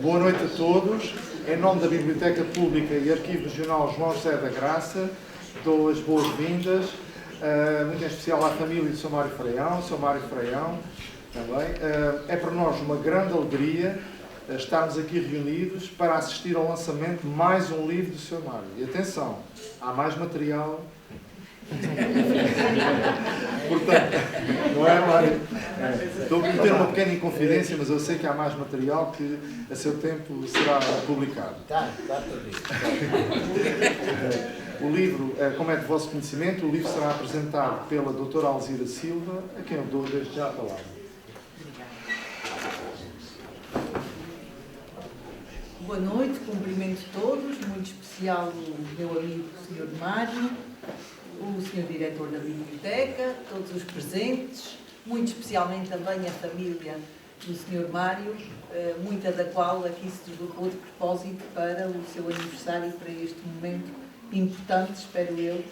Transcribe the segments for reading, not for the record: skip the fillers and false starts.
Boa noite a todos. Em nome da Biblioteca Pública e Arquivo Regional João José da Graça, dou as boas-vindas, muito em especial à família de Sr. Mário Freião, Sr. Mário Freião também. É para nós uma grande alegria estarmos aqui reunidos para assistir ao lançamento de mais um livro do Sr. Mário. E atenção, há mais material. Portanto, não é, Mário? Estou a meter uma pequena inconfidência, mas eu sei que há mais material que a seu tempo será publicado. Está tudo isso. O livro, como é de vosso conhecimento, o livro será apresentado pela doutora Alzira Silva, a quem eu dou desde já a palavra. Boa noite, cumprimento todos, muito especial o meu amigo Sr. Mário, o Sr. Diretor da Biblioteca, todos os presentes, muito especialmente também a família do Sr. Mário, muita da qual aqui se deslocou de propósito para o seu aniversário, para este momento importante, espero eu,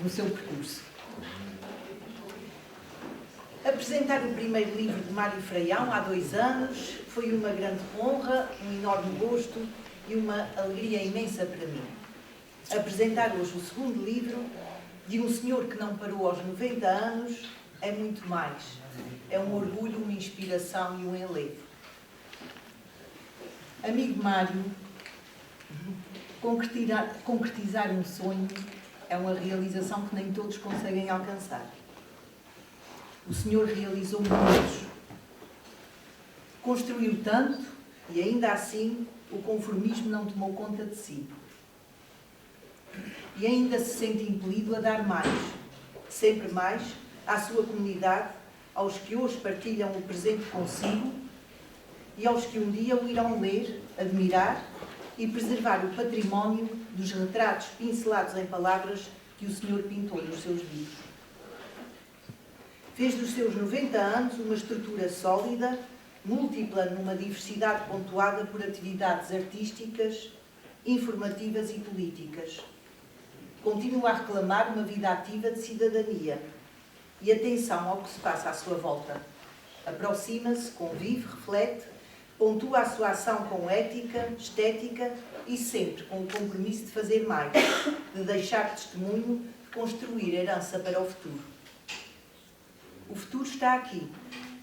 no seu percurso. Apresentar o primeiro livro de Mário Freião há 2 anos foi uma grande honra, um enorme gosto e uma alegria imensa para mim. Apresentar hoje o segundo livro de um senhor que não parou aos 90 anos é muito mais. É um orgulho, uma inspiração e um enlevo. Amigo Mário, concretizar um sonho é uma realização que nem todos conseguem alcançar. O senhor realizou muitos. Construiu tanto e ainda assim o conformismo não tomou conta de si. E ainda se sente impelido a dar mais, sempre mais, à sua comunidade, aos que hoje partilham o presente consigo e aos que um dia o irão ler, admirar e preservar o património dos retratos pincelados em palavras que o senhor pintou nos seus livros. Fez dos seus 90 anos uma estrutura sólida, múltipla numa diversidade pontuada por atividades artísticas, informativas e políticas. Continua a reclamar uma vida ativa de cidadania e atenção ao que se passa à sua volta. Aproxima-se, convive, reflete, pontua a sua ação com ética, estética e sempre com o compromisso de fazer mais, de deixar testemunho, de construir herança para o futuro. O futuro está aqui,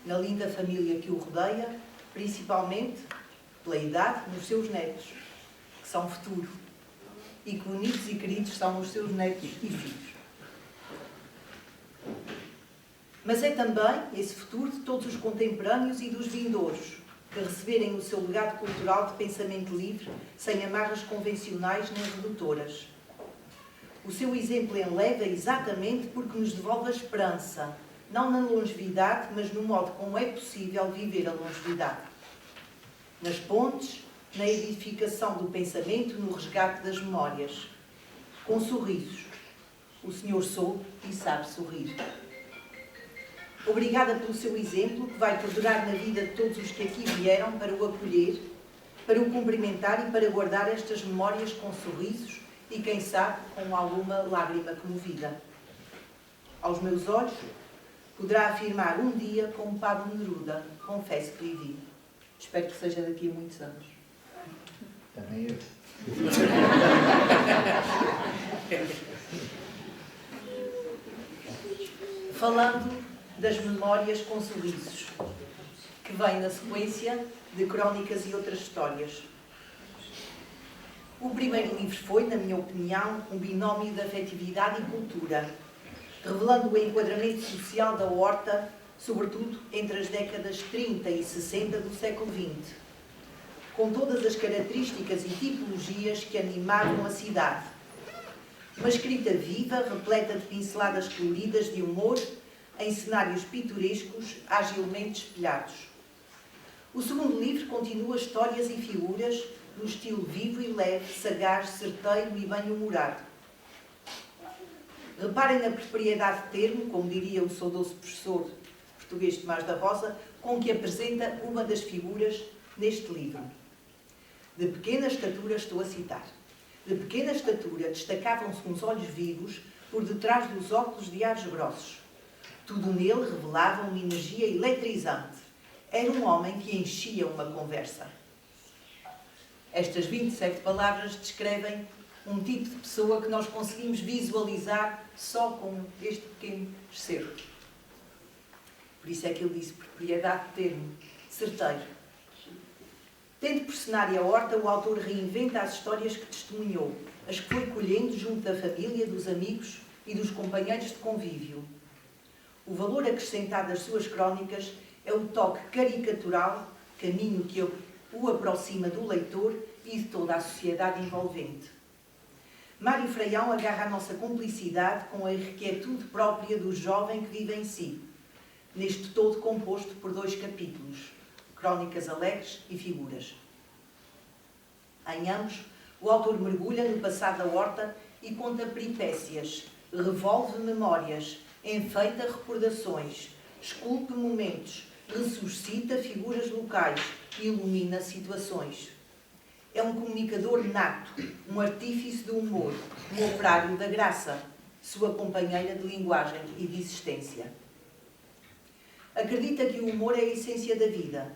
na linda família que o rodeia, principalmente, pela idade, nos seus netos, que são futuro, e que bonitos e queridos são os seus netos e filhos. Mas é também esse futuro de todos os contemporâneos e dos vindouros, que receberem o seu legado cultural de pensamento livre, sem amarras convencionais nem redutoras. O seu exemplo enleva exatamente porque nos devolve a esperança, não na longevidade, mas no modo como é possível viver a longevidade. Nas pontes, na edificação do pensamento, no resgate das memórias. Com sorrisos. O Senhor soube e sabe sorrir. Obrigada pelo seu exemplo, que vai perdurar na vida de todos os que aqui vieram para o acolher, para o cumprimentar e para guardar estas memórias com sorrisos e, quem sabe, com alguma lágrima comovida. Aos meus olhos, poderá afirmar um dia como Pablo Neruda, confesso que vivi. Espero que seja daqui a muitos anos. Também eu. Falando das memórias com sorrisos, que vem na sequência de crónicas e outras histórias. O primeiro livro foi, na minha opinião, um binómio de afetividade e cultura, revelando o enquadramento social da horta, sobretudo entre as décadas 30 e 60 do século XX, com todas as características e tipologias que animavam a cidade. Uma escrita viva, repleta de pinceladas coloridas de humor, em cenários pitorescos, agilmente espelhados. O segundo livro continua histórias e figuras no estilo vivo e leve, sagaz, certeiro e bem-humorado. Reparem na propriedade de termo, como diria o saudoso professor português Tomás da Rosa, com que apresenta uma das figuras neste livro. De pequena estatura, estou a citar, de pequena estatura destacavam-se uns olhos vivos por detrás dos óculos de ares grossos. Tudo nele revelava uma energia eletrizante. Era um homem que enchia uma conversa. Estas 27 palavras descrevem um tipo de pessoa que nós conseguimos visualizar só com este pequeno excerto. Por isso é que ele disse propriedade de termo, certeiro. Tendo por cenário a horta, o autor reinventa as histórias que testemunhou, as que foi colhendo junto da família, dos amigos e dos companheiros de convívio. O valor acrescentado às suas crónicas é o toque caricatural, caminho que o aproxima do leitor e de toda a sociedade envolvente. Mário Freião agarra a nossa cumplicidade com a inquietude própria do jovem que vive em si, neste todo composto por 2 capítulos, Crónicas Alegres e Figuras. Em ambos, o autor mergulha no passado da horta e conta peripécias, revolve memórias, enfeita recordações, esculpe momentos, ressuscita figuras locais e ilumina situações. É um comunicador nato, um artífice do humor, um operário da graça, sua companheira de linguagem e de existência. Acredita que o humor é a essência da vida.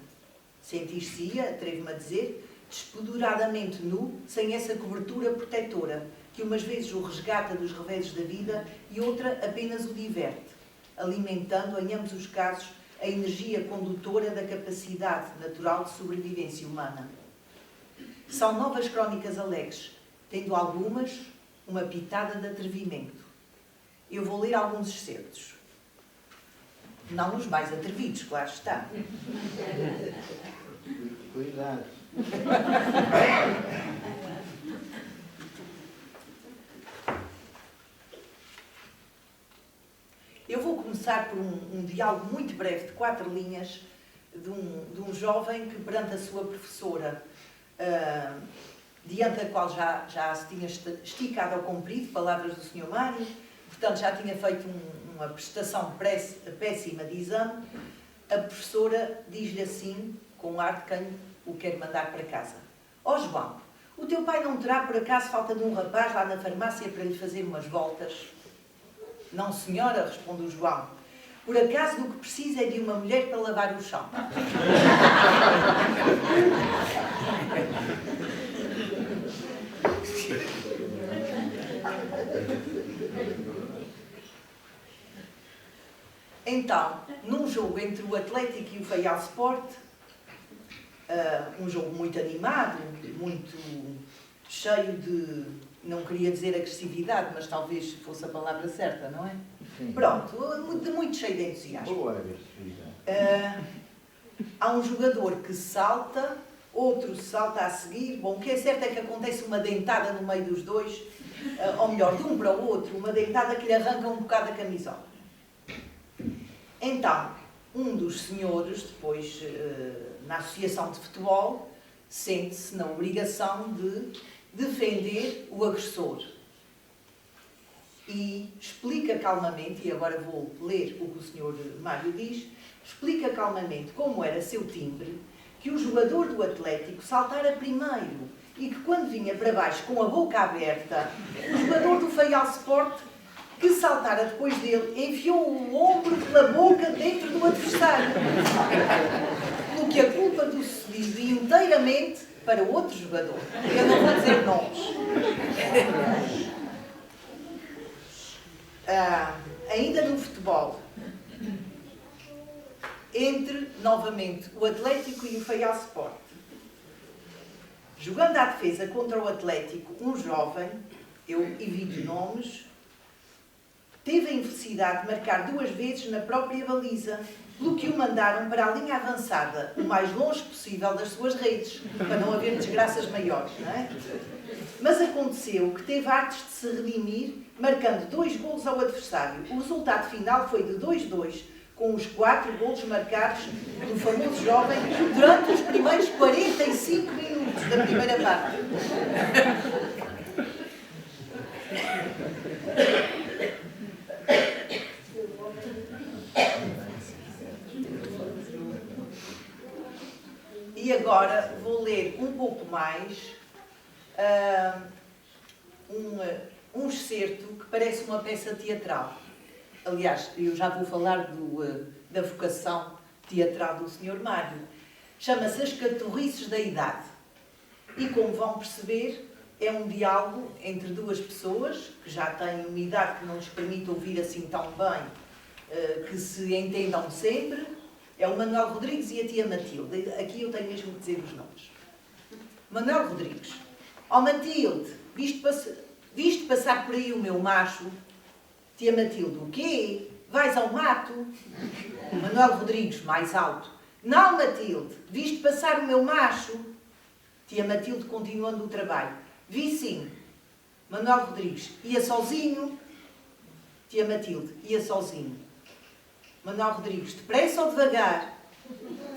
Sentir-se-ia, atrevo-me a dizer, despoduradamente nu, sem essa cobertura protetora, que umas vezes o resgata dos reveses da vida e outra apenas o diverte, alimentando, em ambos os casos, a energia condutora da capacidade natural de sobrevivência humana. São novas crónicas alegres, tendo algumas uma pitada de atrevimento. Eu vou ler alguns excertos. Não os mais atrevidos, claro está. Cuidado. Eu vou começar por um diálogo muito breve, de 4 linhas, de um jovem que, perante a sua professora, diante da qual já se tinha esticado ao comprido, palavras do Sr. Mário, portanto já tinha feito uma prestação péssima de exame, a professora diz-lhe assim, com ar de quem o quer mandar para casa: Ó João, o teu pai não terá por acaso falta de um rapaz lá na farmácia para lhe fazer umas voltas? Não, senhora, responde o João. Por acaso o que precisa é de uma mulher para lavar o chão. Então, num jogo entre o Atlético e o Faial Sport, um jogo muito animado, muito cheio de, não queria dizer agressividade, mas talvez fosse a palavra certa, não é? Sim. Pronto, muito cheio de entusiasmo. Boa agressividade. Há um jogador que salta, outro salta a seguir. Bom, o que é certo é que acontece uma dentada no meio dos dois, ou melhor, de um para o outro, uma dentada que lhe arranca um bocado a camisola. Então, um dos senhores, depois, na associação de futebol, sente-se na obrigação de defender o agressor. E explica calmamente, e agora vou ler o que o Sr. Mário diz, explica calmamente como era seu timbre, que o jogador do Atlético saltara primeiro e que quando vinha para baixo com a boca aberta, o jogador do Faial Sport, que saltara depois dele, enfiou o ombro pela boca dentro do adversário, pelo que a culpa do sucedido inteiramente para outro jogador. Eu não vou dizer nomes. Ainda no futebol, entre, novamente, o Atlético e o Faial Sport. Jogando à defesa contra o Atlético, um jovem, eu evito nomes, teve a infelicidade de marcar 2 vezes na própria baliza, pelo que o mandaram para a linha avançada, o mais longe possível das suas redes, para não haver desgraças maiores, não é? Mas aconteceu que teve artes de se redimir, marcando 2 golos ao adversário. O resultado final foi de 2-2, com os 4 golos marcados do famoso jovem durante os primeiros 45 minutos da primeira parte. E agora vou ler um pouco mais um excerto que parece uma peça teatral. Aliás, eu já vou falar da vocação teatral do Sr. Mário. Chama-se As Catorrices da Idade. E como vão perceber, é um diálogo entre duas pessoas que já têm uma idade que não lhes permite ouvir assim tão bem, que se entendam sempre. É o Manuel Rodrigues e a tia Matilde. Aqui eu tenho mesmo que dizer os nomes. Manuel Rodrigues. Ó Matilde, viste passar por aí o meu macho? Tia Matilde, o quê? Vais ao mato? Manuel Rodrigues, mais alto. Não, Matilde, viste passar o meu macho? Tia Matilde, continuando o trabalho. Vi sim. Manuel Rodrigues, ia sozinho? Tia Matilde, ia sozinho. Manuel Rodrigues, depressa ou devagar?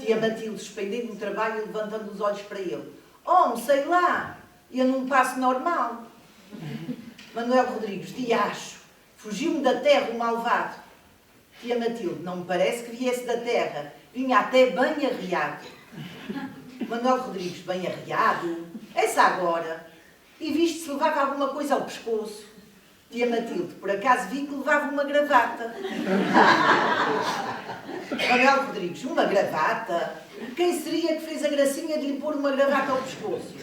Tia Matilde, suspendendo o trabalho e levantando os olhos para ele. Oh, sei lá, ia num passo normal. Manuel Rodrigues, diacho, fugiu-me da terra o malvado. Tia Matilde, não me parece que viesse da terra, vinha até bem arreado. Manuel Rodrigues, bem arreado? Essa agora. E viste se levava alguma coisa ao pescoço. Tia Matilde, por acaso vi que levava uma gravata. Manuel Rodrigues, uma gravata? Quem seria que fez a gracinha de lhe pôr uma gravata ao pescoço?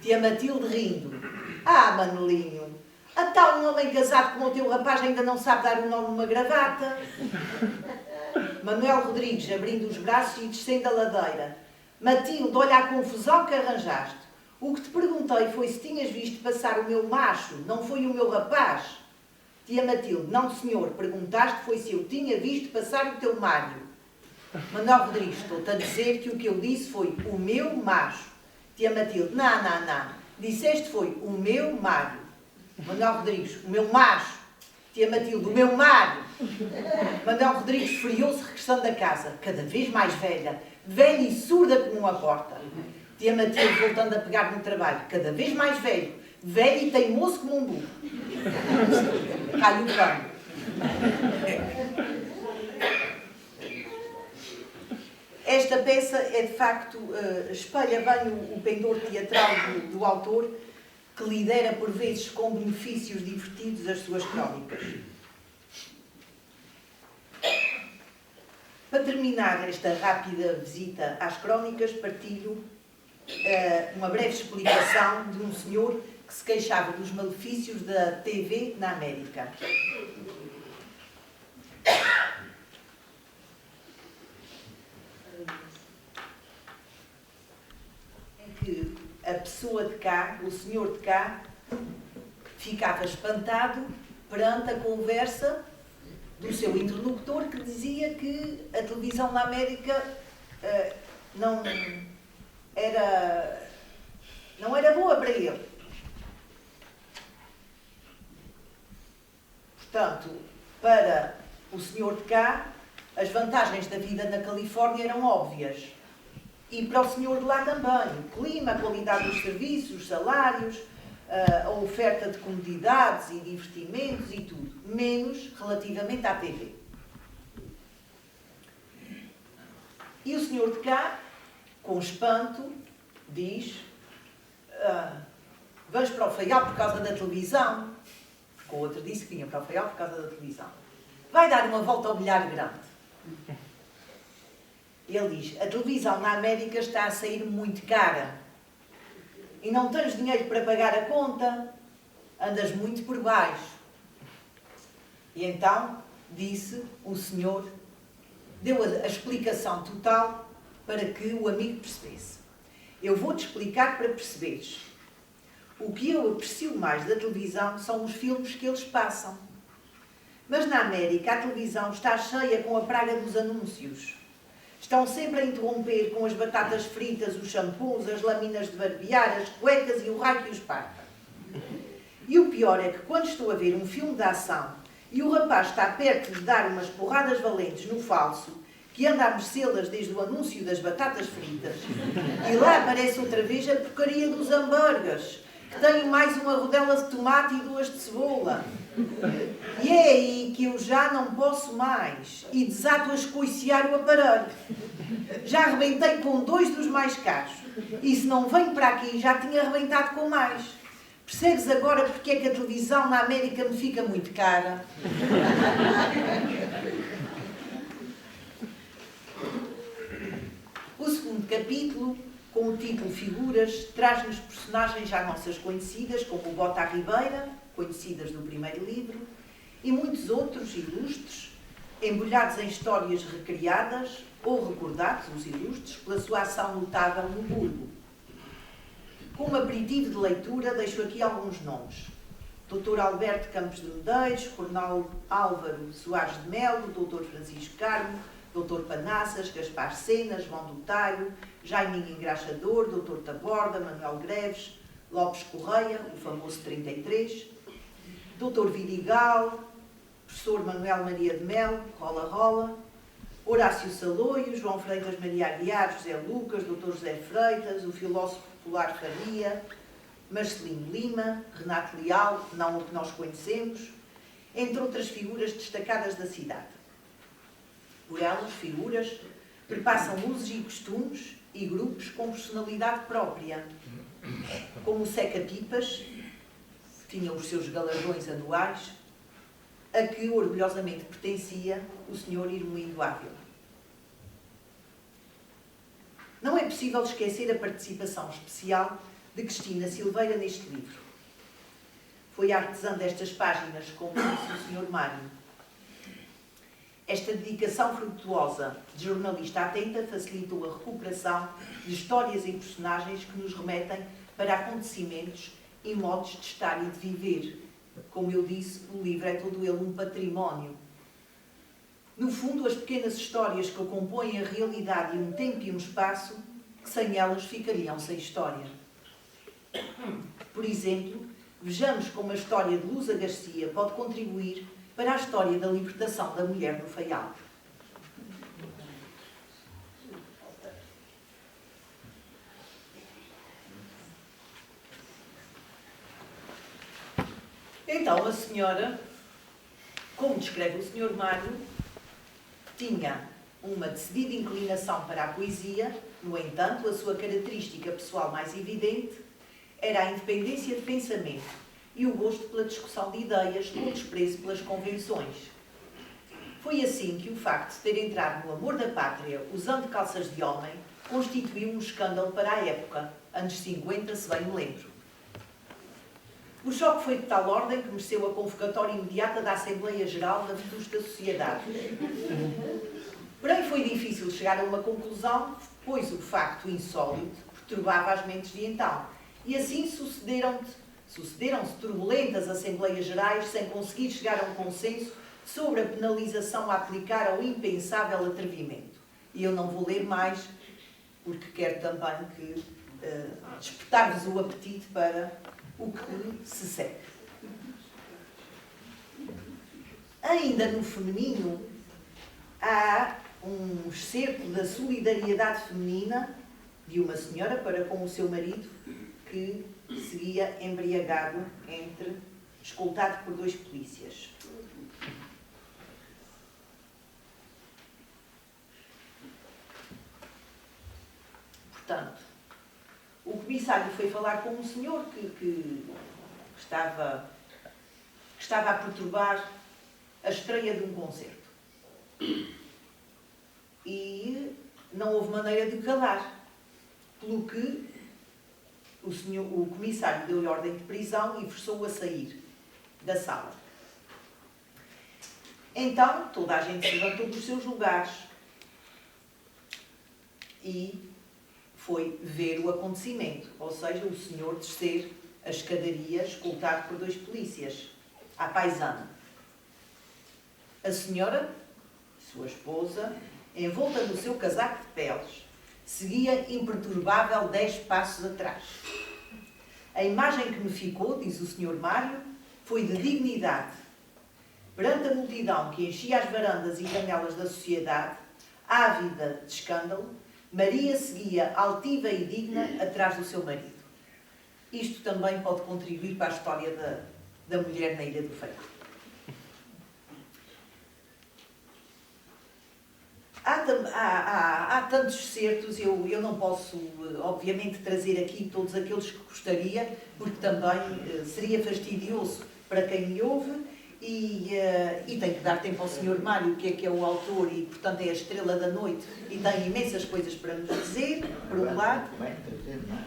Tia Matilde, rindo. Ah, Manuelinho, a tal um homem casado como o teu rapaz ainda não sabe dar o nome de uma gravata? Manuel Rodrigues, abrindo os braços e descendo a ladeira. Matilde, olha a confusão que arranjaste. O que te perguntei foi se tinhas visto passar o meu macho, não foi o meu rapaz. Tia Matilde, não senhor, perguntaste foi se eu tinha visto passar o teu Mário. Manuel Rodrigues, estou-te a dizer que o que eu disse foi o meu macho. Tia Matilde, não. Disseste foi o meu Mário. Manuel Rodrigues, o meu macho. Tia Matilde, o meu Mário. Manuel Rodrigues esfriou-se regressando a casa, cada vez mais velha e surda como uma porta. Tia Matilde voltando a pegar no trabalho, cada vez mais velho e teimoso como um burro. Cai o pano. Esta peça é de facto, espelha bem o pendor teatral do autor, que lidera por vezes com benefícios divertidos as suas crónicas. Para terminar esta rápida visita às crónicas, partilho uma breve explicação de um senhor que se queixava dos malefícios da TV na América. Em que a pessoa de cá, o senhor de cá, ficava espantado perante a conversa do seu interlocutor, que dizia que a televisão na América não era boa para ele. Portanto, para o senhor de cá, as vantagens da vida na Califórnia eram óbvias. E para o senhor de lá também. O clima, a qualidade dos serviços, os salários, a oferta de comodidades e divertimentos e tudo. Menos relativamente à TV. E o senhor de cá, com espanto, diz: vamos para o Faial por causa da televisão. O outro disse que vinha para o Faial por causa da televisão. Vai dar uma volta ao bilhar grande. Ele diz: a televisão na América está a sair muito cara. E não tens dinheiro para pagar a conta. Andas muito por baixo. E então, disse o senhor, deu a explicação total para que o amigo percebesse. Eu vou-te explicar para perceberes. O que eu aprecio mais da televisão são os filmes que eles passam. Mas na América a televisão está cheia com a praga dos anúncios. Estão sempre a interromper com as batatas fritas, os shampoos, as lâminas de barbear, as cuecas e o raio que os parta. E o pior é que quando estou a ver um filme de ação e o rapaz está perto de dar umas porradas valentes no falso, que anda a mecê-las desde o anúncio das batatas fritas, e lá aparece outra vez a porcaria dos hambúrgueres, que tem mais uma rodela de tomate e 2 de cebola. E é aí que eu já não posso mais e desato a escoiciar o aparelho. Já arrebentei com 2 dos mais caros e se não venho para aqui já tinha arrebentado com mais. Percebes agora porque é que a televisão na América me fica muito cara? O segundo capítulo com o título Figuras, traz-nos personagens já nossas conhecidas, como o Bota à Ribeira, conhecidas do primeiro livro, e muitos outros ilustres, embrulhados em histórias recriadas ou recordados, os ilustres, pela sua ação notável no Burgo. Como aperitivo de leitura, deixo aqui alguns nomes. Dr. Alberto Campos de Medeiros, Coronel Álvaro Soares de Melo, Dr. Francisco Carmo, Dr. Panassas, Gaspar Sena, João do Talho, Jaiminho Engraxador, Dr. Taborda, Manuel Greves, Lopes Correia, o famoso 33, Dr. Vidigal, Professor Manuel Maria de Melo, Rola Rola, Horácio Saloio, João Freitas Maria Aguiar, José Lucas, Dr. José Freitas, o filósofo popular Faria, Marcelino Lima, Renato Leal, não o que nós conhecemos, entre outras figuras destacadas da cidade. Por elas, figuras perpassam usos e costumes e grupos com personalidade própria, como o Seca Pipas, que tinha os seus galardões anuais, a que orgulhosamente pertencia o Sr. Irmelindo Ávila. Não é possível esquecer a participação especial de Cristina Silveira neste livro. Foi a artesã destas páginas, como disse o Sr. Mário. Esta dedicação frutuosa de jornalista atenta facilitou a recuperação de histórias e personagens que nos remetem para acontecimentos e modos de estar e de viver. Como eu disse, o livro é todo ele um património. No fundo, as pequenas histórias que compõem a realidade e um tempo e um espaço, que sem elas ficariam sem história. Por exemplo, vejamos como a história de Lusa Garcia pode contribuir para a história da libertação da mulher no Faial. Então, a senhora, como descreve o Sr. Mário, tinha uma decidida inclinação para a poesia. No entanto, a sua característica pessoal mais evidente era a independência de pensamento e o gosto pela discussão de ideias com desprezo pelas convenções. Foi assim que o facto de ter entrado no amor da pátria usando calças de homem constituiu um escândalo para a época, anos 50, se bem me lembro. O choque foi de tal ordem que mereceu a convocatória imediata da Assembleia Geral da vetusta sociedade. Porém, foi difícil chegar a uma conclusão, pois o facto insólito perturbava as mentes de então. E assim sucederam-se turbulentas Assembleias Gerais sem conseguir chegar a um consenso sobre a penalização a aplicar ao impensável atrevimento. E eu não vou ler mais, porque quero também que despertar-vos o apetite para o que se segue. Ainda no feminino, há um excerto da solidariedade feminina de uma senhora para com o seu marido que seguia embriagado, escoltado por 2 polícias. Portanto, o comissário foi falar com um senhor que estava a perturbar a estreia de um concerto. E não houve maneira de calar, pelo que o comissário deu-lhe ordem de prisão e forçou-o a sair da sala. Então, toda a gente se levantou dos seus lugares e foi ver o acontecimento, ou seja, o senhor descer a escadaria escoltado por 2 polícias, à paisana. A senhora, sua esposa, envolta no seu casaco de peles, seguia imperturbável 10 passos atrás. A imagem que me ficou, diz o Sr. Mário, foi de dignidade. Perante a multidão que enchia as varandas e janelas da sociedade, ávida de escândalo, Maria seguia altiva e digna atrás do seu marido. Isto também pode contribuir para a história da mulher na Ilha do Faial. Há tantos excertos, eu não posso, obviamente, trazer aqui todos aqueles que gostaria, porque também seria fastidioso para quem me ouve e tenho que dar tempo ao Sr. Mário, que é o autor e, portanto, é a estrela da noite e tem imensas coisas para nos dizer, por um lado. Vai entreter mais.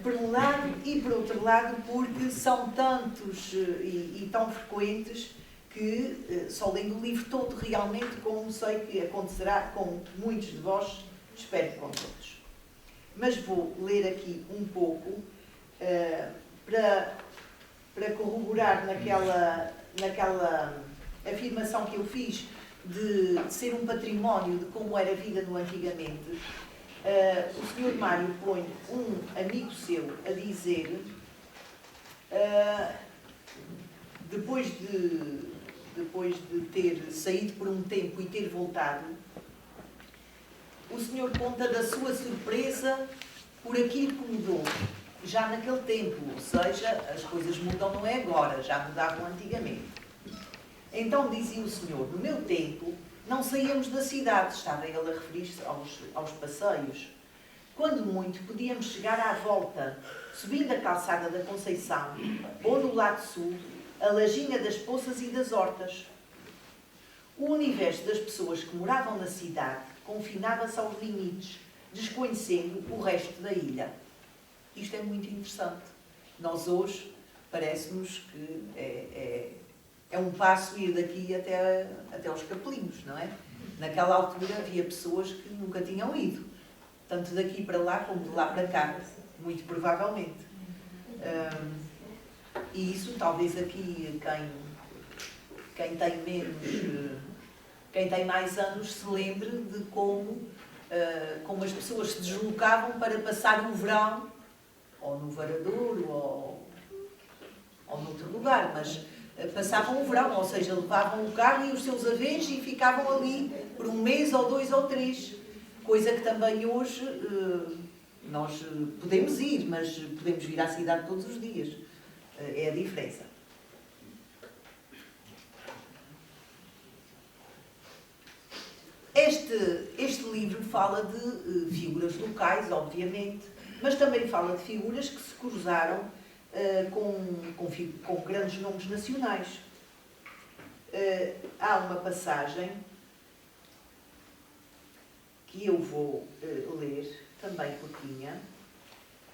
Por um lado, e por outro lado, porque são tantos e tão frequentes que só lendo o livro todo realmente, como sei que acontecerá com muitos de vós, espero que com todos. Mas vou ler aqui um pouco para corroborar naquela afirmação que eu fiz de ser um património de como era a vida no antigamente. O Sr. Mário põe um amigo seu a dizer, depois de ter saído por um tempo e ter voltado, o senhor conta da sua surpresa por aquilo que mudou, já naquele tempo, ou seja, as coisas mudam não é agora, já mudavam antigamente. Então dizia o senhor, no meu tempo, não saíamos da cidade, estava ele a referir-se aos passeios. Quando muito, podíamos chegar à volta, subindo a calçada da Conceição, ou no lado sul, a lajinha das poças e das hortas. O universo das pessoas que moravam na cidade confinava-se aos limites, desconhecendo o resto da ilha. Isto é muito interessante. Nós hoje, parece-nos que é um passo ir daqui até aos Capelinhos, não é? Naquela altura havia pessoas que nunca tinham ido, tanto daqui para lá como de lá para cá, muito provavelmente. E isso talvez aqui quem tem menos, quem tem mais anos se lembre de como as pessoas se deslocavam para passar o verão, ou no Varadouro, ou noutro lugar, mas passavam o verão, ou seja, levavam o carro e os seus avéns e ficavam ali por um mês, ou 2 ou 3, coisa que também hoje nós podemos ir, mas podemos vir à cidade todos os dias. É a diferença. Este livro fala de figuras locais, obviamente, mas também fala de figuras que se cruzaram com grandes nomes nacionais. Há uma passagem que eu vou ler, também curtinha,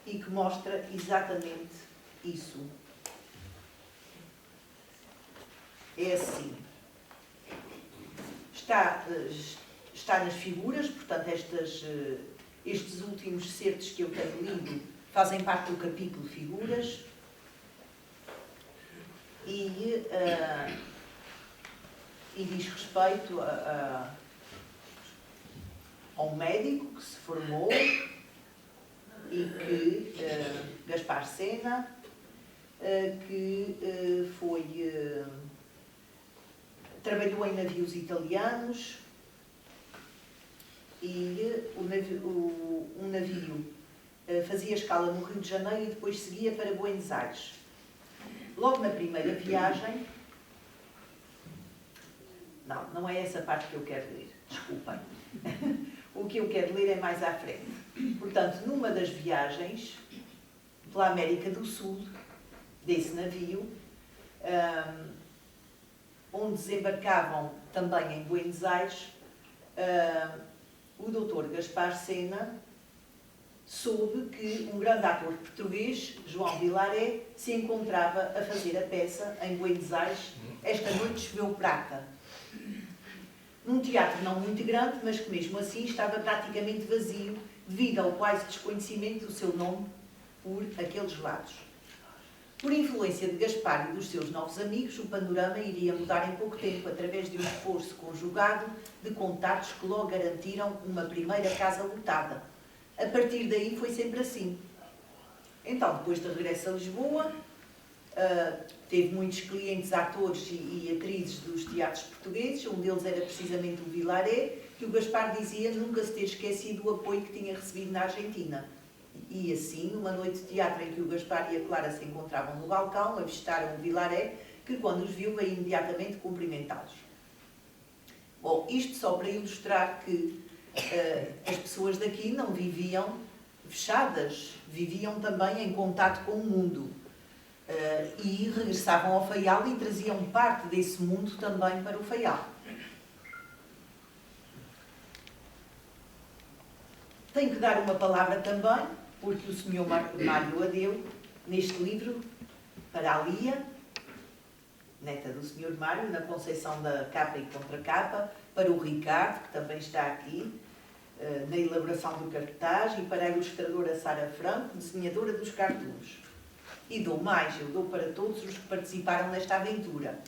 e que mostra exatamente isso. É assim. Está nas figuras, portanto, estes últimos certos que eu tenho lido fazem parte do capítulo Figuras. E diz respeito a um médico que se formou e que Gaspar Sena, que trabalhou em navios italianos e um navio fazia escala no Rio de Janeiro e depois seguia para Buenos Aires. Logo na primeira viagem... Não é essa parte que eu quero ler, desculpem. O que eu quero ler é mais à frente. Portanto, numa das viagens pela América do Sul, desse navio, onde desembarcavam também em Buenos Aires, o Dr. Gaspar Sena soube que um grande ator português, João Vilaré, se encontrava a fazer a peça em Buenos Aires, Esta Noite Choveu Prata. Num teatro não muito grande, mas que mesmo assim estava praticamente vazio, devido ao quase desconhecimento do seu nome por aqueles lados. Por influência de Gaspar e dos seus novos amigos, o panorama iria mudar em pouco tempo, através de um esforço conjugado de contatos que logo garantiram uma primeira casa lotada. A partir daí foi sempre assim. Então, depois de regresso a Lisboa, teve muitos clientes, atores e atrizes dos teatros portugueses. Um deles era precisamente o Vilaré, que o Gaspar dizia nunca se ter esquecido do apoio que tinha recebido na Argentina. E assim, numa noite de teatro em que o Gaspar e a Clara se encontravam no balcão, avistaram o Vilaré, que quando os viu veio imediatamente cumprimentá-los. Bom, isto só para ilustrar que as pessoas daqui não viviam fechadas, viviam também em contato com o mundo. e regressavam ao Faial e traziam parte desse mundo também para o Faial. Tenho que dar uma palavra também, porque o Sr. Mário a deu, neste livro, para a Lia, neta do Sr. Mário, na conceição da capa e contracapa, para o Ricardo, que também está aqui, na elaboração do cartaz, e para a ilustradora Sara Franco, desenhadora dos cartoons. E dou mais, eu dou para todos os que participaram nesta aventura.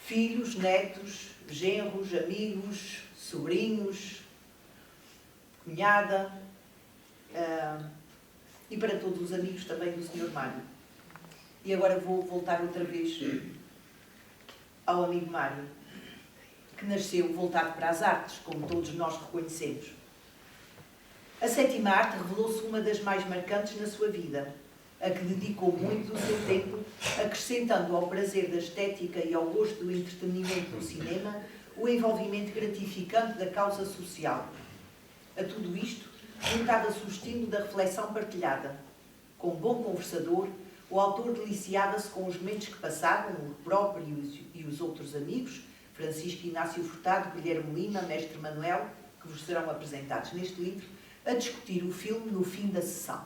Filhos, netos, genros, amigos, sobrinhos, cunhada, e para todos os amigos também do Sr. Mário. E agora vou voltar outra vez ao amigo Mário, que nasceu voltado para as artes, como todos nós reconhecemos. A sétima arte revelou-se uma das mais marcantes na sua vida, a que dedicou muito do seu tempo, acrescentando ao prazer da estética e ao gosto do entretenimento do cinema o envolvimento gratificante da causa social. A tudo isto, juntava-se o estímulo da reflexão partilhada. Como bom conversador, o autor deliciava-se com os momentos que passavam, o próprio e os outros amigos, Francisco Inácio Furtado, Guilherme Lima, Mestre Manuel, que vos serão apresentados neste livro, a discutir o filme no fim da sessão.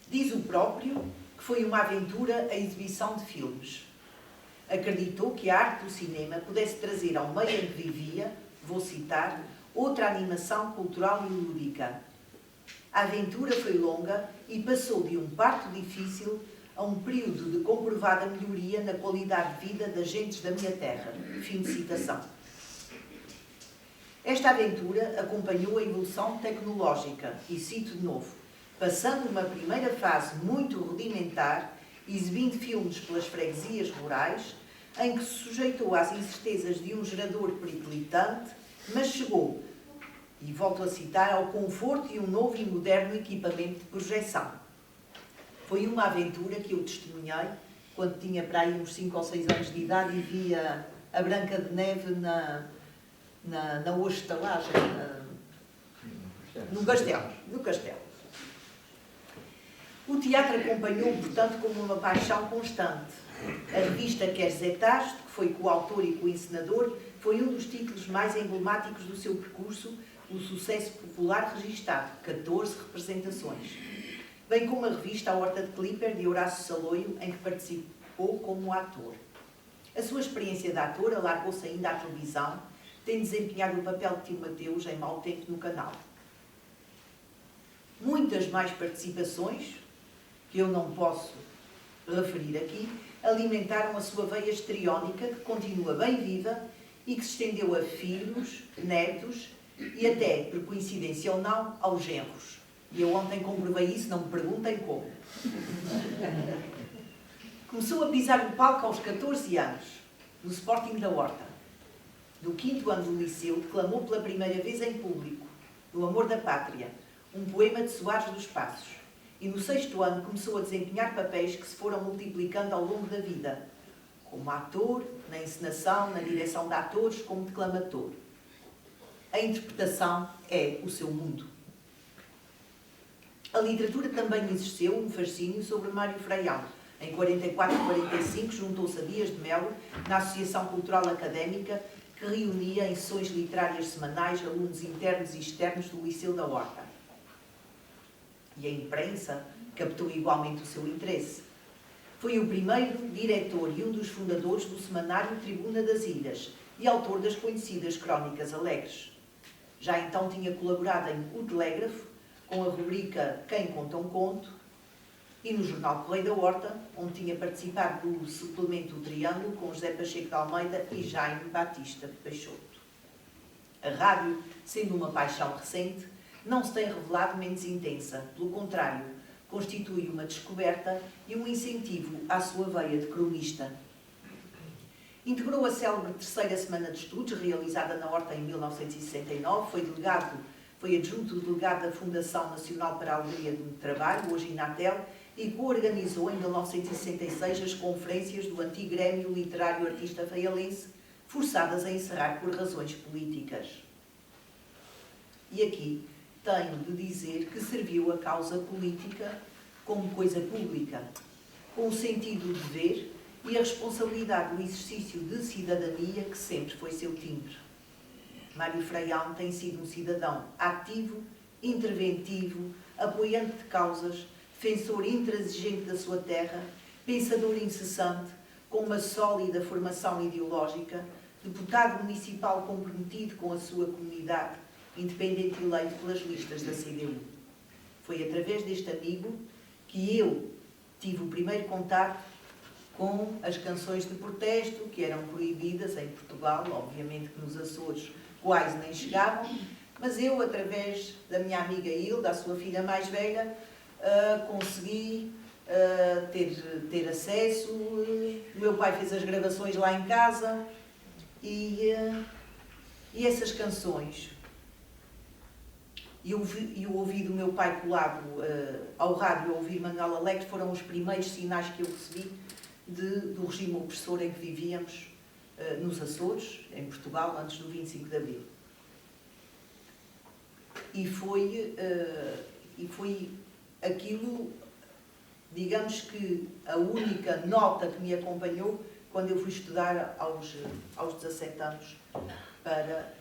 Diz o próprio que foi uma aventura a exibição de filmes. Acreditou que a arte do cinema pudesse trazer ao meio em que vivia, vou citar, outra animação cultural e lúdica. A aventura foi longa e passou de um parto difícil a um período de comprovada melhoria na qualidade de vida das gentes da minha terra. Fim de citação. Esta aventura acompanhou a evolução tecnológica, e cito de novo, passando uma primeira fase muito rudimentar, exibindo filmes pelas freguesias rurais, em que se sujeitou às incertezas de um gerador periclitante, mas chegou, e volto a citar, ao conforto e um novo e moderno equipamento de projeção. Foi uma aventura que eu testemunhei quando tinha para aí uns 5 ou 6 anos de idade e via a Branca de Neve na hostalagem, no castelo. O teatro acompanhou, portanto, como uma paixão constante. A revista Queres é Tasto, que foi coautor e coencenador, foi um dos títulos mais emblemáticos do seu percurso, o sucesso popular registado, 14 representações. Bem como a revista A Horta de Clipper, de Horácio Saloio, em que participou como ator. A sua experiência de ator alargou-se ainda à televisão, tendo desempenhado o papel de Tio Mateus em Mau Tempo no canal. Muitas mais participações, que eu não posso referir aqui, alimentaram a sua veia histriónica, que continua bem viva e que se estendeu a filhos, netos e até, por coincidência ou não, aos genros. E eu ontem comprovei isso, não me perguntem como. Começou a pisar o palco aos 14 anos, no Sporting da Horta. No 5º ano do liceu, declamou pela primeira vez em público, no Amor da Pátria, um poema de Soares dos Passos. E no 6º ano começou a desempenhar papéis que se foram multiplicando ao longo da vida, como ator, na encenação, na direção de atores, como declamador. A interpretação é o seu mundo. A literatura também exerceu um fascínio sobre Mário Freião. Em 44 e 45 juntou-se a Dias de Melo na Associação Cultural Académica, que reunia em sessões literárias semanais alunos internos e externos do Liceu da Horta. E a imprensa captou igualmente o seu interesse. Foi o primeiro diretor e um dos fundadores do semanário Tribuna das Ilhas e autor das conhecidas Crónicas Alegres. Já então tinha colaborado em O Telégrafo, com a rubrica Quem Conta um Conto, e no jornal Correio da Horta, onde tinha participado do suplemento O Triângulo com José Pacheco de Almeida e Jaime Batista Peixoto. A rádio, sendo uma paixão recente, não se tem revelado menos intensa. Pelo contrário, constitui uma descoberta e um incentivo à sua veia de cronista. Integrou a célebre terceira Semana de Estudos, realizada na Horta em 1969, foi adjunto delegado da Fundação Nacional para a Alegria do Trabalho, hoje Inatel, e coorganizou em 1966 as conferências do antigo Grêmio Literário Artista Faialense, forçadas a encerrar por razões políticas. E aqui tenho de dizer que serviu a causa política como coisa pública, com o sentido de dever e a responsabilidade do exercício de cidadania que sempre foi seu timbre. Mário Freião tem sido um cidadão ativo, interventivo, apoiante de causas, defensor intransigente da sua terra, pensador incessante, com uma sólida formação ideológica, deputado municipal comprometido com a sua comunidade, independente eleito pelas listas da CDU. Foi através deste amigo que eu tive o primeiro contacto com as canções de protesto, que eram proibidas em Portugal, obviamente que nos Açores quase nem chegavam, mas eu, através da minha amiga Hilda, a sua filha mais velha, consegui ter acesso. O meu pai fez as gravações lá em casa e essas canções, eu ouvi do meu pai colado ao rádio, a ouvir Manuel Alegre, foram os primeiros sinais que eu recebi do regime opressor em que vivíamos nos Açores, em Portugal, antes do 25 de Abril. E foi aquilo, digamos que a única nota que me acompanhou quando eu fui estudar aos 17 anos para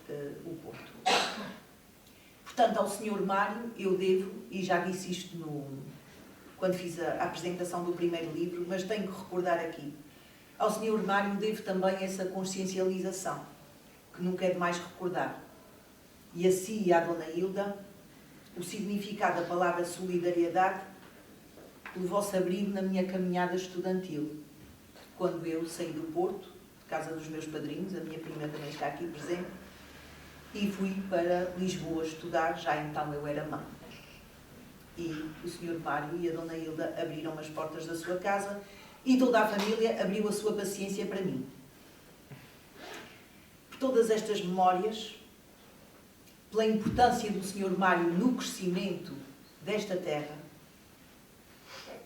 o Porto. Portanto, ao Sr. Mário eu devo, e já disse isto quando fiz a apresentação do primeiro livro, mas tenho que recordar aqui, ao Sr. Mário devo também essa consciencialização, que nunca é demais recordar. E a si e à Dona Hilda, o significado da palavra solidariedade pelo vosso abrigo na minha caminhada estudantil. Quando eu saí do Porto, de casa dos meus padrinhos, a minha prima também está aqui presente, e fui para Lisboa estudar, já então eu era mãe. E o Sr. Mário e a Dona Hilda abriram as portas da sua casa e toda a família abriu a sua paciência para mim. Por todas estas memórias, pela importância do Sr. Mário no crescimento desta terra,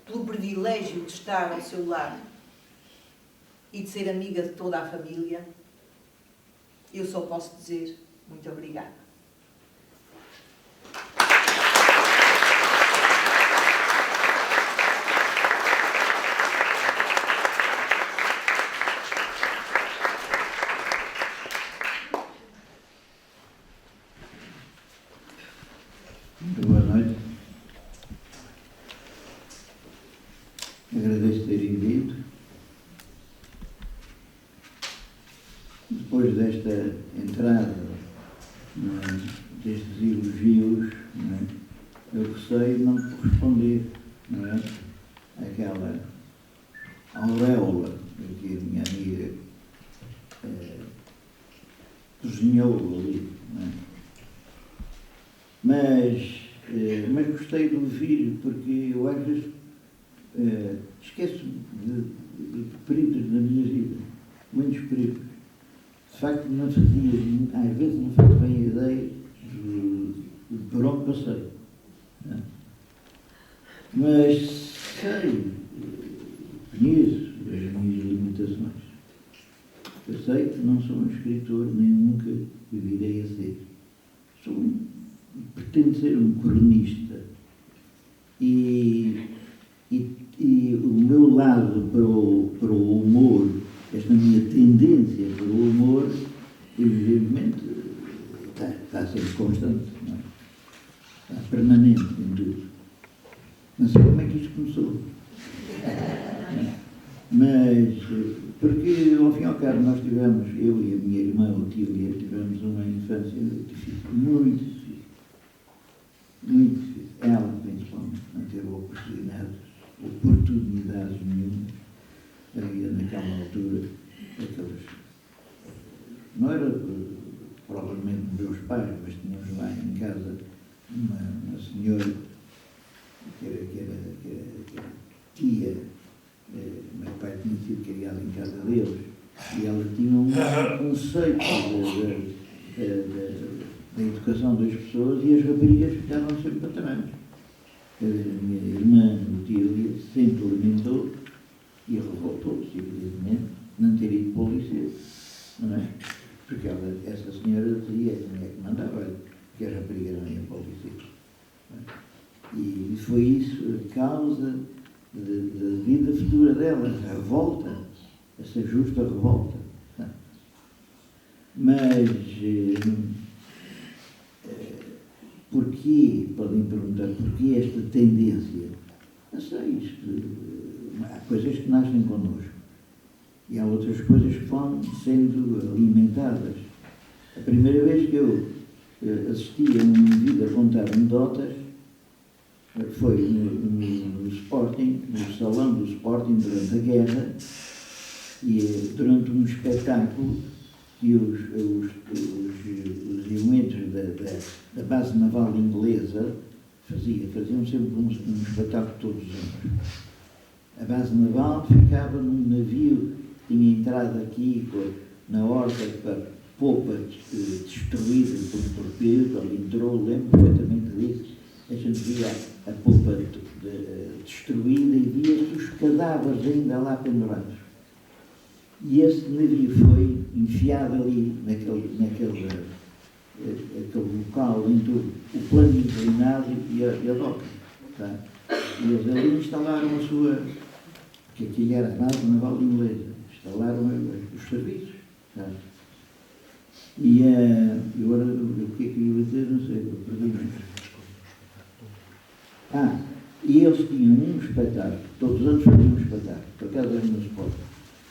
pelo privilégio de estar ao seu lado e de ser amiga de toda a família, eu só posso dizer muito obrigada. Boa noite. Agradeço terem vindo. Depois desta entrada, destes elogios, eu receio não corresponder, àquela auréola que a minha amiga cozinhou ali, Mas gostei de ouvir, porque eu às vezes esqueço de períodos da minha vida, muitos períodos. De facto, não fazia, às vezes não faço bem a ideia de por onde passei. Mas sei, conheço as minhas limitações. Eu sei que não sou um escritor, nem nunca o virei a ser. Pretendo ser um cronista. E o meu lado para o humor, esta minha tendência para o humor, evidentemente, está sempre constante, está permanente em tudo. Não sei como é que isto começou. Mas, porque ao fim e ao cabo nós tivemos, eu e a minha irmã, o Tília, tivemos uma infância difícil, muito difícil. Muito difícil. Ela, principalmente, não teve oportunidades nenhumas. Havia naquela altura não era provavelmente meus pais, mas tínhamos lá em casa uma senhora que era tia. Meu pai tinha sido criado em casa deles e ela tinha um conceito da educação das pessoas e as raparigas ficavam sempre para trás. A minha irmã, o Tília, sempre lamentou e revoltou-se, evidentemente, não ter ido para o liceu, não é? Porque essa senhora dizia que não é que mandava, que as raparigas não iam para o liceu. E E foi isso a causa da vida futura dela, a revolta, essa justa revolta. Mas porquê, podem perguntar, porquê esta tendência? Não sei, há coisas que nascem connosco e há outras coisas que vão sendo alimentadas. A primeira vez que eu assisti a um indivíduo a contar anedotas foi no Sporting, no salão do Sporting durante a guerra, e durante um espetáculo que os elementos da base naval inglesa faziam sempre um espetáculo todos os anos. A base naval ficava num navio que tinha entrado aqui na horta para polpa destruída por um torpedo, ele entrou, lembro perfeitamente disso. A gente via a polpa destruída e via os cadáveres ainda lá pendurados. E esse navio foi enfiado ali naquele local entre o plano inclinado e a doca. Tá? E eles ali instalaram a sua, que aquilo era a base naval inglesa, instalaram os serviços. Tá? E agora o que é que eu ia dizer? Não sei, eu perdi-me. E eles tinham um espetáculo, todos os anos faziam um espetáculo, por acaso era no Sport.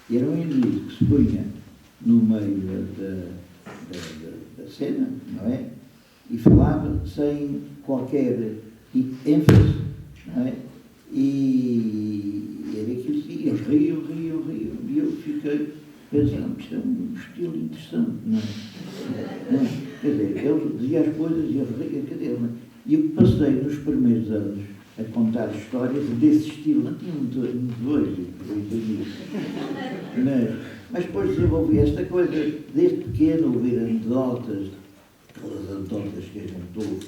E era um indivíduo que se punha no meio da cena, não é? E falava sem qualquer ênfase, não é? E era aquilo assim, eles riam, e eu fiquei pensando, isto é um estilo interessante, não é? Quer dizer, ele dizia as coisas e eles riam, quer dizer, e eu passei nos primeiros anos a contar histórias desse estilo, não tinha muito hoje, mas depois desenvolvi esta coisa, desde pequeno, ouvir anedotas, aquelas anedotas que a gente ouve,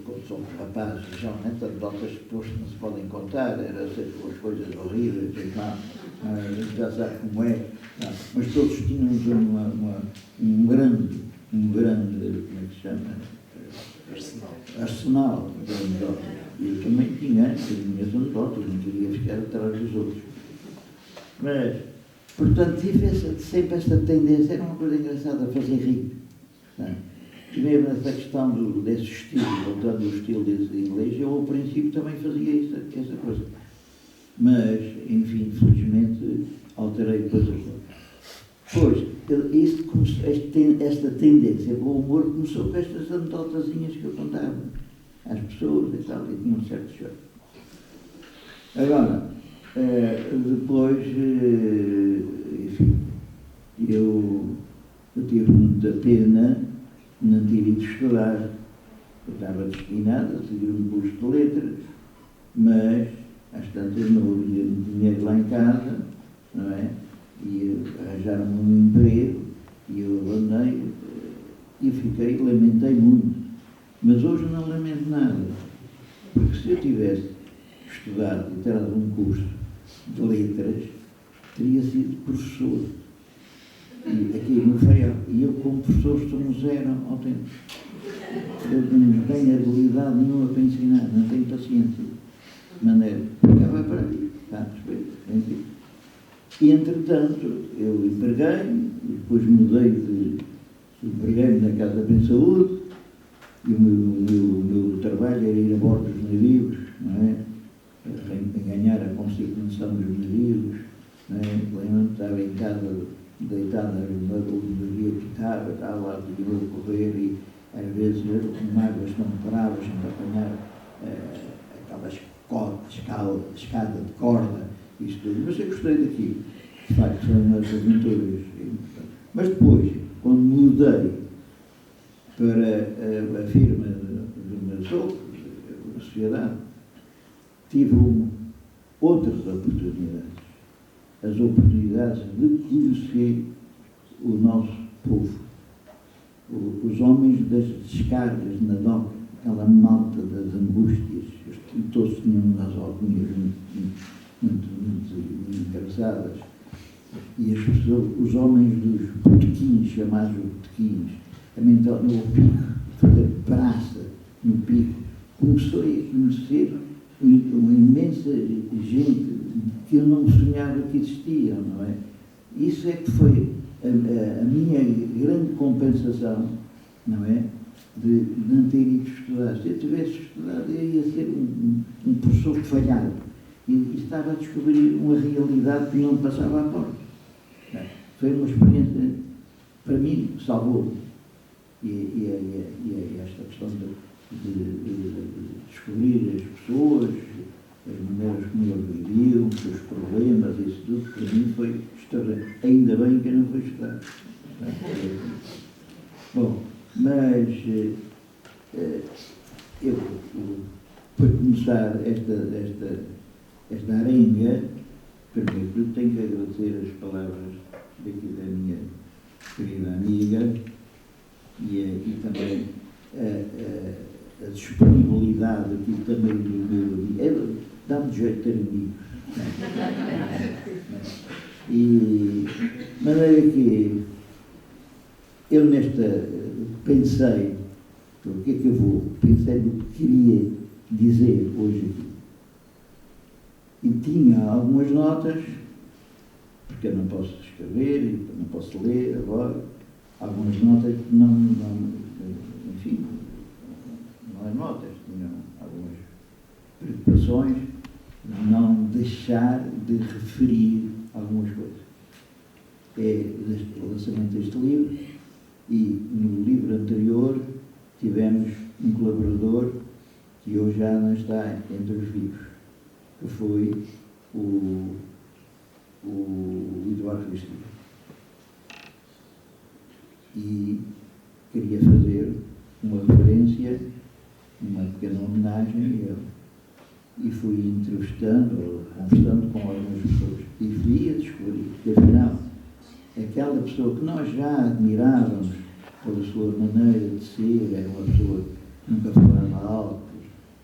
quando somos rapazes, geralmente anedotas que depois não se podem contar, eram as coisas horríveis, a gente já sabe como é, mas todos tínhamos um grande, como é que se chama? Arsenal de anedotas. E eu também tinha as minhas anedotas, não queria ficar atrás dos outros. Mas, portanto, tive sempre esta tendência, era uma coisa engraçada, a fazer rir. E mesmo essa questão desse estilo, voltando ao estilo desse inglês, eu ao princípio também fazia essa coisa. Mas, enfim, felizmente, alterei depois as coisas. Pois, esta tendência para o humor começou com estas anedotazinhas que eu contava às pessoas e tal, e tinha um certo choque. Agora, depois, enfim, eu tive muita pena não ter ido estudar. Eu estava destinado a seguir um curso de letras, mas às tantas não havia dinheiro lá em casa, não é? E arranjaram-me um emprego e eu abandonei e fiquei, lamentei muito. Mas hoje não lamento nada, porque se eu tivesse estudado e tirado um curso de letras, teria sido professor. E aqui no Faial. E eu, como professor, estou no zero ao tempo. Eu não tenho habilidade nenhuma para ensinar, não tenho paciência. De maneira, acaba para mim. E, entretanto, eu empreguei-me, depois empreguei-me na Casa Bem Saúde, e o meu trabalho era ir a bordo dos navios, não é? Ganhar a consignação dos navios, não é? Eu estava em casa, deitado no navio que estava lá de novo correr, e às vezes mágoas não parava, sempre apanhar aquela escada de corda, isso tudo. Mas eu gostei daquilo. De facto, foram umas aventuras. Mas depois, quando mudei para a firma do meu sogro, a sociedade, tive outras oportunidades. As oportunidades de conhecer o nosso povo. Os homens das descargas na DOC, aquela malta das angústias, todos tinham umas alcunhas muito engraçadas. E as pessoas, os homens dos botequins, chamados botequins, também estão no pico, fazer praça no pico, começou a conhecer uma imensa gente que eu não sonhava que existiam, não é? Isso é que foi a minha grande compensação, não é? De não ter ido estudar. Se eu tivesse estudado, eu ia ser um professor falhado. E estava a descobrir uma realidade que não passava à porta. Foi uma experiência, para mim, salvou-me. E esta questão de descobrir as pessoas, as maneiras como eles viviam, os seus problemas, isso tudo, para mim foi extraordinário. Ainda bem que eu não fui estudar. Bom, mas eu, para começar esta arenga, primeiro tenho que agradecer as palavras daqui da minha querida amiga e também a disponibilidade aqui também do meu. Dá-me jeito de ter amigos. E de maneira que eu pensei, o que é que eu vou? Pensei no que queria dizer hoje aqui. E tinha algumas notas, porque eu não posso escrever, e não posso ler agora, algumas notas que enfim, não é notas, tinham algumas preocupações, não deixar de referir algumas coisas. É o lançamento deste livro, e no livro anterior tivemos um colaborador que hoje já não está entre os vivos, que foi o Eduardo Cristina. E queria fazer uma referência, uma pequena homenagem a ele. E fui entrevistando, ou conversando com algumas pessoas, e fui a descobrir que, afinal, aquela pessoa que nós já admirávamos pela sua maneira de ser, era uma pessoa que nunca falava alto,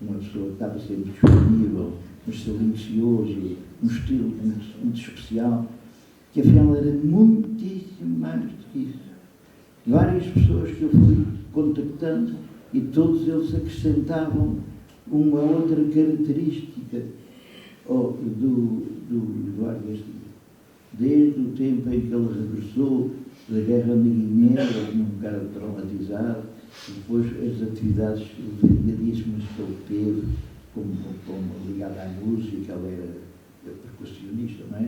uma pessoa que estava sempre disponível, mas silencioso, um estilo muito especial, que afinal era muitíssimo mais do que isso. Várias pessoas que eu fui contactando e todos eles acrescentavam uma outra característica do Eduardo Castilho. Desde o tempo em que ele regressou da guerra na Guiné, um bocado traumatizado, depois as atividades variadíssimas que ele teve, como ligado à música, ele era percussionista, não é?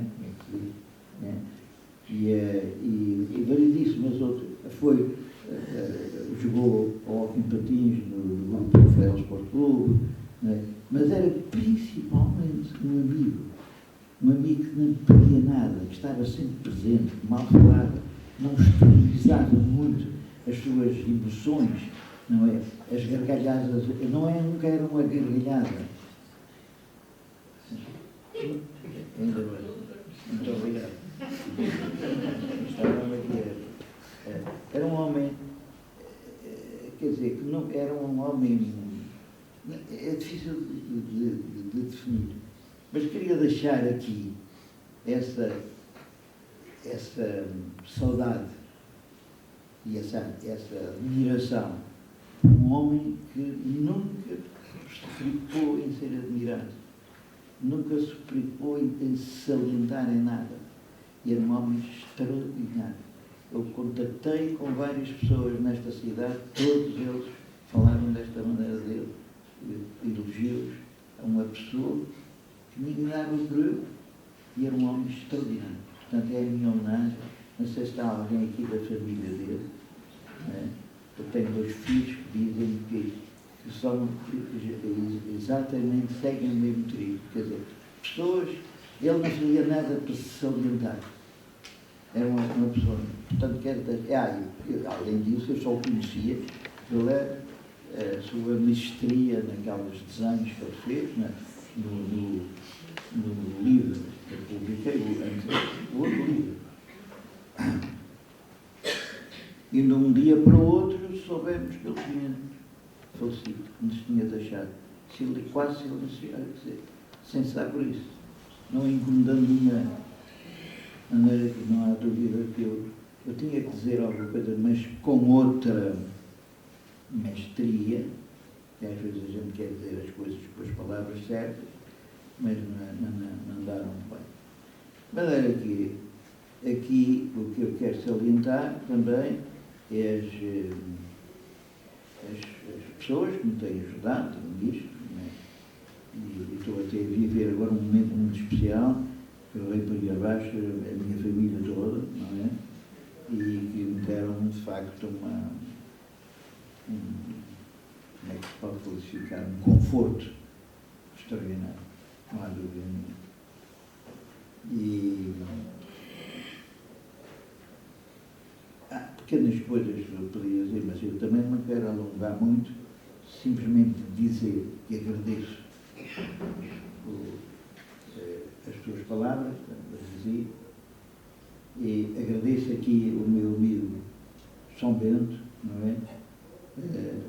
E variedíssimas outras. Jogou ao hockey em patins no grupo Rafael Sport Clube, mas era principalmente um amigo que não perdia nada, que estava sempre presente, mal falava, não exteriorizava muito as suas emoções, não é? As gargalhadas, nunca era uma gargalhada. Ainda bem. Muito obrigado. Era um homem, quer dizer, que não era um homem, é difícil de definir, mas queria deixar aqui essa saudade e essa admiração por um homem que nunca se preocupou em ser admirado, nunca se preocupou em se salientar em nada. E era um homem extraordinário. Eu contactei com várias pessoas nesta cidade, todos eles falaram desta maneira dele, elogios a uma pessoa que ninguém dava por ele, e era um homem extraordinário. Portanto, é a minha homenagem. Não sei se está alguém aqui da família dele. Eu tenho 2 filhos que dizem que são exatamente, seguem o mesmo trilho. Quer dizer, pessoas, ele não fazia nada para se salientar. Era uma pessoa. Portanto, além disso, eu só o conhecia pela sua mestria naqueles desenhos que ele fez, no livro que eu publiquei, o outro livro. E de um dia para o outro soubemos que ele tinha falecido, nos tinha deixado quase silenciado, sem saber por isso, não incomodando ninguém. De maneira que não há dúvida que eu tinha que dizer alguma coisa, mas com outra mestria, porque às vezes a gente quer dizer as coisas com as palavras certas, mas não andaram bem. De maneira que aqui o que eu quero salientar também é as pessoas que me têm ajudado nisto, né? E estou até a viver agora um momento muito especial, que eu venho por aí abaixo, a minha família toda, não é? E que me deram, de facto, como é que se pode classificar, um conforto extraordinário, não há dúvida nenhuma. E há pequenas coisas que eu podia dizer, mas eu também não quero alongar muito, simplesmente dizer que agradeço as tuas palavras, dizia, e agradeço aqui o meu amigo São Bento, não é?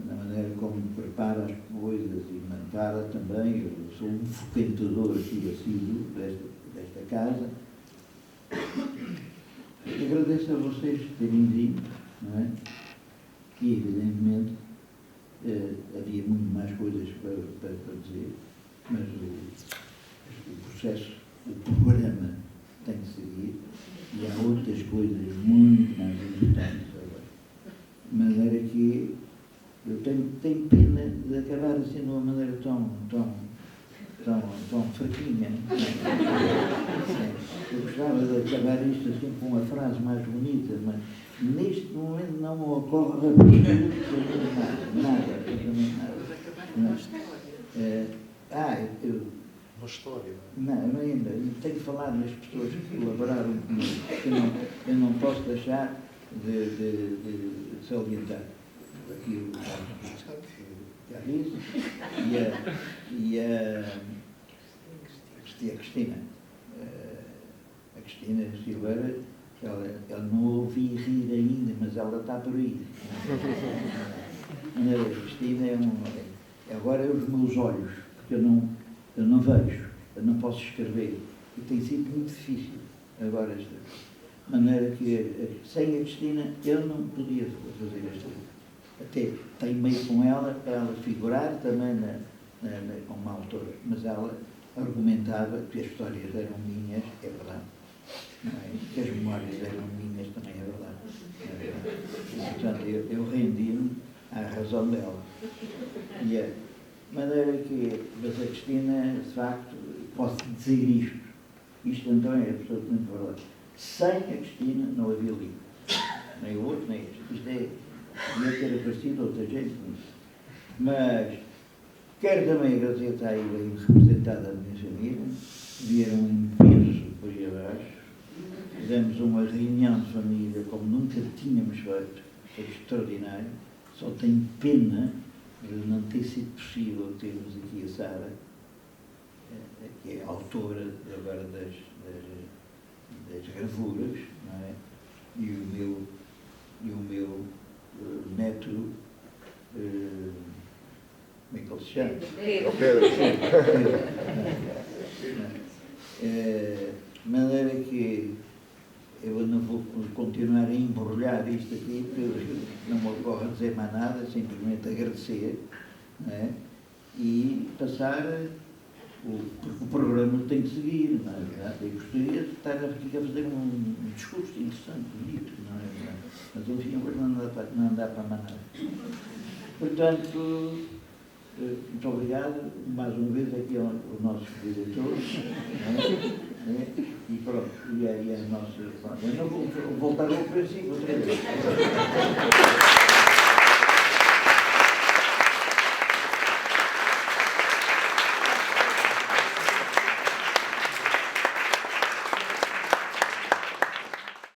Na maneira como prepara as coisas e mantara também. Eu sou um frequentador aqui assíduo desta casa. Agradeço a vocês terem vindo, não é? E, evidentemente, havia muito mais coisas para dizer, mas o processo, o programa tem que seguir e há outras coisas muito mais importantes agora. De maneira que eu tenho pena de acabar assim de uma maneira tão fraquinha. Eu gostava de acabar isto assim com uma frase mais bonita, mas neste momento não me ocorre absolutamente nada. Uma história. Não, ainda tenho que falar nas pessoas que colaboraram comigo, eu não posso deixar de salientar. Aqui a Risa e a Cristina. A Cristina Silveira, ela não ouvi rir ainda, mas ela está por aí. A Cristina agora é os meus olhos, porque eu não vejo, eu não posso escrever. E tem sido muito difícil agora de maneira que sem a Cristina eu não podia fazer esta coisa. Até teimei com ela para ela figurar também como autora, mas ela argumentava que as histórias eram minhas, é verdade, não é? Que as memórias eram minhas, também é verdade. E, portanto, eu rendi-me à razão dela. E a maneira que, mas a Cristina, de facto, posso dizer isto então é absolutamente verdade. Sem a Cristina não havia livro, nem o outro, nem este. Isto é. Devia ter aparecido outra gente, mas quero também agradecer, está aí bem representada a minha família, vieram em peso por aí abaixo, fizemos uma reunião de família como nunca tínhamos feito, foi extraordinário, só tenho pena de não ter sido possível termos aqui a Sara, que é a autora agora das gravuras, não é? E o meu neto, como é que ele se chama? Pedro. De maneira que eu não vou continuar a embrulhar isto aqui, porque não me ocorre dizer mais nada, simplesmente agradecer, não é? E passar, porque o programa tem que seguir, não é? Eu gostaria de estar aqui a fazer um discurso interessante, bonito, não é? Mas enfim, hoje não dá para mais nada. Portanto, muito obrigado, mais uma vez aqui ao nosso diretor, e pronto, e aí a nossa... Eu não vou voltar ao princípio outra vez.